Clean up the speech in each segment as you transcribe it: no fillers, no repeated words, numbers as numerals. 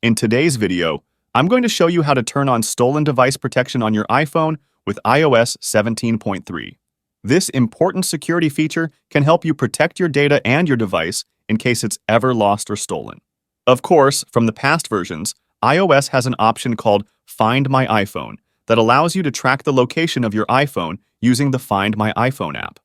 In today's video, I'm going to show you how to turn on stolen device protection on your iPhone with iOS 17.3. This important security feature can help you protect your data and your device in case it's ever lost or stolen. Of course, from the past versions, iOS has an option called Find My iPhone that allows you to track the location of your iPhone using the Find My iPhone app.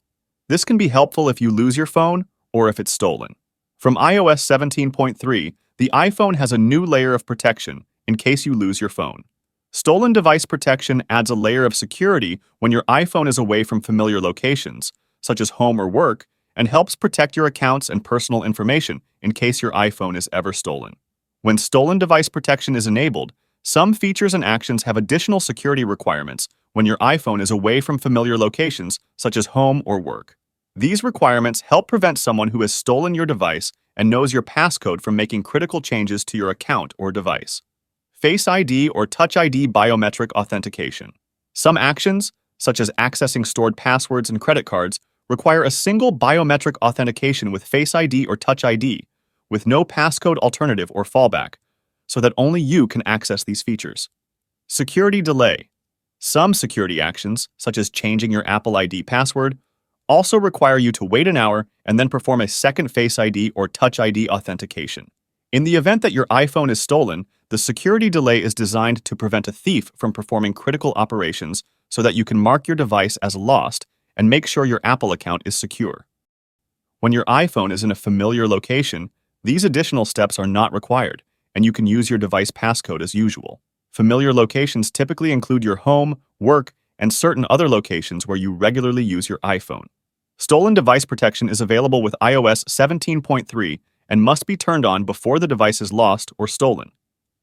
This can be helpful if you lose your phone or if it's stolen. From iOS 17.3, the iPhone has a new layer of protection in case you lose your phone. Stolen device protection adds a layer of security when your iPhone is away from familiar locations, such as home or work, and helps protect your accounts and personal information in case your iPhone is ever stolen. When stolen device protection is enabled, some features and actions have additional security requirements when your iPhone is away from familiar locations, such as home or work. These requirements help prevent someone who has stolen your device and knows your passcode from making critical changes to your account or device. Face ID or Touch ID biometric authentication. Some actions, such as accessing stored passwords and credit cards, require a single biometric authentication with Face ID or Touch ID, with no passcode alternative or fallback, so that only you can access these features. Security delay. Some security actions, such as changing your Apple ID password, also require you to wait an hour and then perform a second Face ID or Touch ID authentication. In the event that your iPhone is stolen, the security delay is designed to prevent a thief from performing critical operations so that you can mark your device as lost and make sure your Apple account is secure. When your iPhone is in a familiar location, these additional steps are not required, and you can use your device passcode as usual. Familiar locations typically include your home, work, and certain other locations where you regularly use your iPhone. Stolen device protection is available with iOS 17.3 and must be turned on before the device is lost or stolen.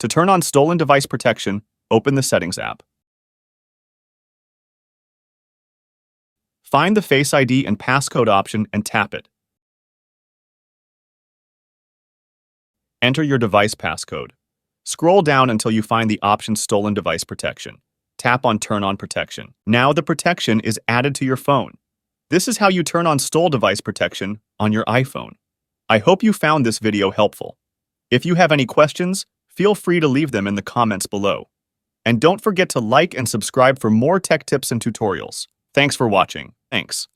To turn on stolen device protection, open the Settings app. Find the Face ID and passcode option and tap it. Enter your device passcode. Scroll down until you find the option Stolen Device Protection. Tap on Turn on Protection. Now the protection is added to your phone. This is how you turn on stolen device protection on your iPhone. I hope you found this video helpful. If you have any questions, feel free to leave them in the comments below. And don't forget to like and subscribe for more tech tips and tutorials. Thanks for watching. Thanks.